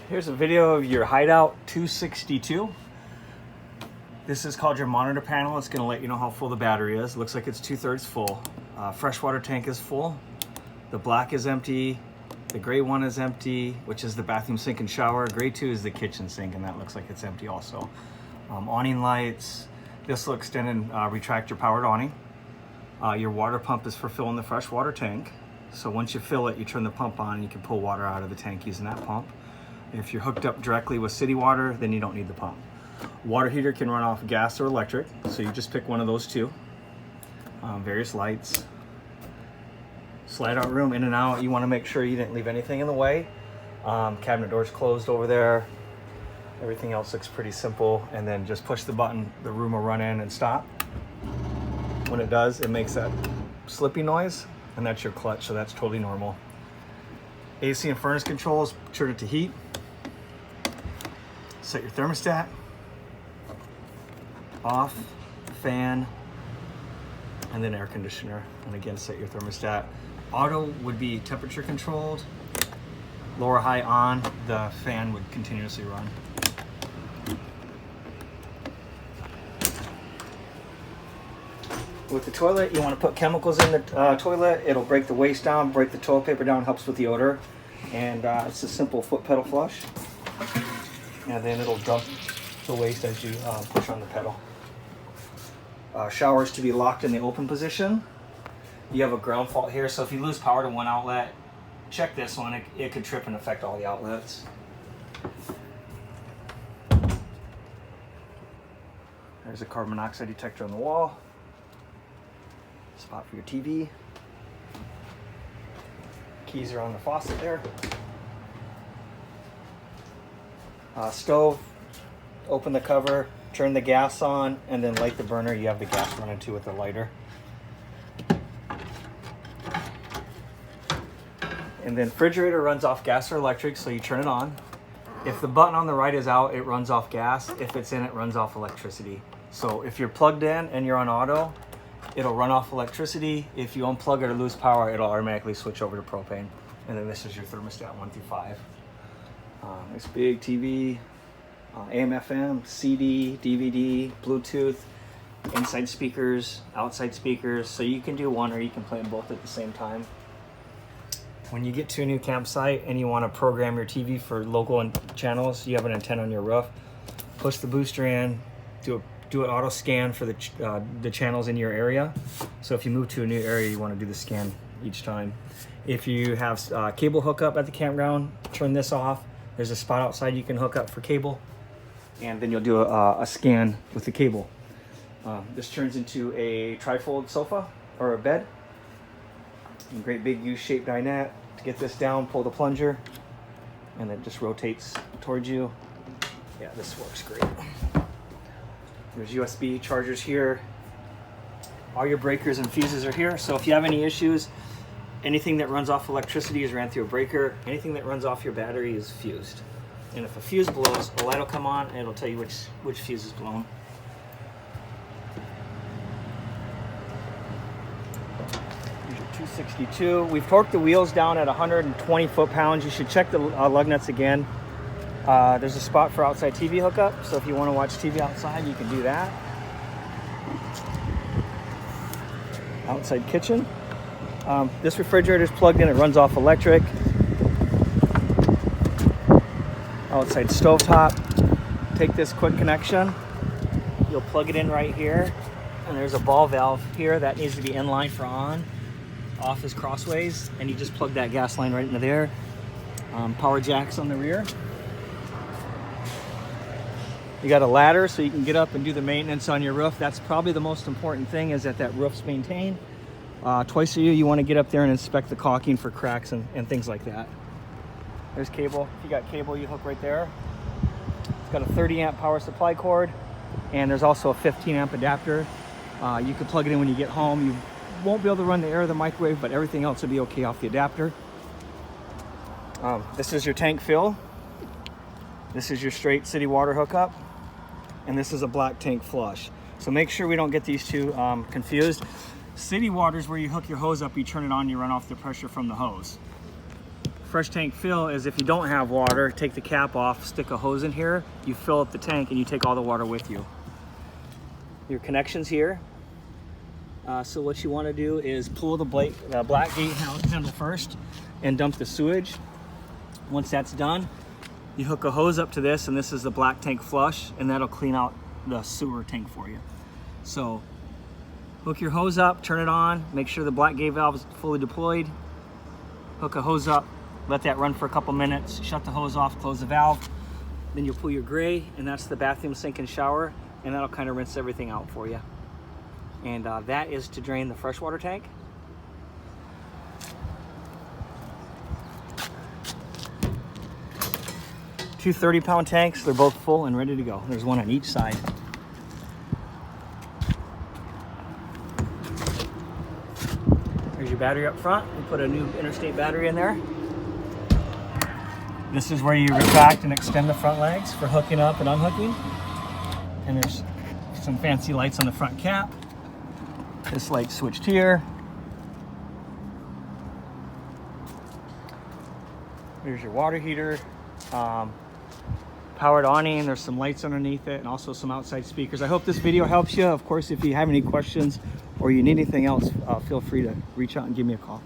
Here's a video of your Hodeout 262. This is called your monitor panel. It's going to let you know how full the battery is. Looks like it's 2/3 full. Freshwater tank is full. The black is empty. The gray one is empty, which is the bathroom sink and shower. Gray 2 is the kitchen sink, and that looks like it's empty also. Awning lights. This will extend and retract your powered awning. Your water pump is for filling the fresh water tank. So once you fill it, you turn the pump on and you can pull water out of the tank using that pump. If you're hooked up directly with city water, then you don't need the pump. Water heater can run off gas or electric, so you just pick one of those two. Various lights. Slide out room in and out. You want to make sure you didn't leave anything in the way. Cabinet doors closed over there. Everything else looks pretty simple. And then just push the button, the room will run in and stop. When it does, it makes that slippy noise, and that's your clutch, so that's totally normal. AC and furnace controls, turn it to heat. Set your thermostat. Off, fan, and then air conditioner. And again, set your thermostat. Auto would be temperature controlled. Lower, high, on. The fan would continuously run. With the toilet, you want to put chemicals in the toilet. It'll break the waste down, break the toilet paper down, helps with the odor. And it's a simple foot pedal flush. And then it'll dump the waste as you push on the pedal. Showers to be locked in the open position. You have a ground fault here, so if you lose power to one outlet, check this one. It could trip and affect all the outlets. There's a carbon monoxide detector on the wall. Spot for your TV. Keys are on the faucet there. Stove, open the cover, turn the gas on, and then light the burner. You have the gas running too with the lighter. And then refrigerator runs off gas or electric, so you turn it on. If the button on the right is out, it runs off gas. If it's in, it runs off electricity. So if you're plugged in and you're on auto, it'll run off electricity. If you unplug it or lose power, it'll automatically switch over to propane. And then this is your thermostat 1 through 5. Nice big TV, AM, FM, CD, DVD, Bluetooth, inside speakers, outside speakers. So you can do one or you can play them both at the same time. When you get to a new campsite and you want to program your TV for local channels, you have an antenna on your roof, push the booster in, do an auto scan for the channels in your area. So if you move to a new area, you want to do the scan each time. If you have cable hookup at the campground, turn this off. There's a spot outside you can hook up for cable, and then you'll do a scan with the cable. This turns into a trifold sofa or a bed. A great big U-shaped dinette. To get this down, pull the plunger, and it just rotates towards you. Yeah, this works great. There's USB chargers here. All your breakers and fuses are here. So if you have any issues, anything that runs off electricity is ran through a breaker. Anything that runs off your battery is fused. And if a fuse blows, a light will come on and it'll tell you which fuse is blown. Here's your 262. We've torqued the wheels down at 120 foot-pounds. You should check the lug nuts again. There's a spot for outside TV hookup, so if you want to watch TV outside, you can do that. Outside kitchen. This refrigerator is plugged in, it runs off electric. Outside stovetop. Take this quick connection. You'll plug it in right here, and there's a ball valve here that needs to be in line for on. Off is crossways, and you just plug that gas line right into there. Power jacks on the rear. You got a ladder so you can get up and do the maintenance on your roof. That's probably the most important thing, is that roof's maintained. Twice a year you want to get up there and inspect the caulking for cracks and things like that. There's cable. If you got cable, you hook right there. It's got a 30 amp power supply cord, and there's also a 15 amp adapter. You can plug it in when you get home. You won't be able to run the air of the microwave, but everything else will be okay off the adapter. This is your tank fill. This is your straight city water hookup. And this is a black tank flush. So make sure we don't get these two confused. City water is where you hook your hose up, you turn it on, you run off the pressure from the hose. fresh tank fill is if you don't have water, take the cap off, stick a hose in here, you fill up the tank and you take all the water with you. Your connections here. So what you want to do is pull the black gate handle first and dump the sewage. Once that's done, you hook a hose up to this, and this is the black tank flush, and that'll clean out the sewer tank for you. So hook your hose up, turn it on, make sure the black gate valve is fully deployed. Hook a hose up, let that run for a couple minutes, shut the hose off, close the valve. Then you'll pull your gray, and that's the bathroom sink and shower, and that'll kind of rinse everything out for you. And that is to drain the freshwater tank. Two 30-pound tanks, they're both full and ready to go. There's one on each side. There's your battery up front. We put a new interstate battery in there. This is where you retract and extend the front legs for hooking up and unhooking. And there's some fancy lights on the front cap. This light switched here. Here's your water heater. Powered awning. There's some lights underneath it and also some outside speakers. I hope this video helps you. Of course, if you have any questions or you need anything else, feel free to reach out and give me a call.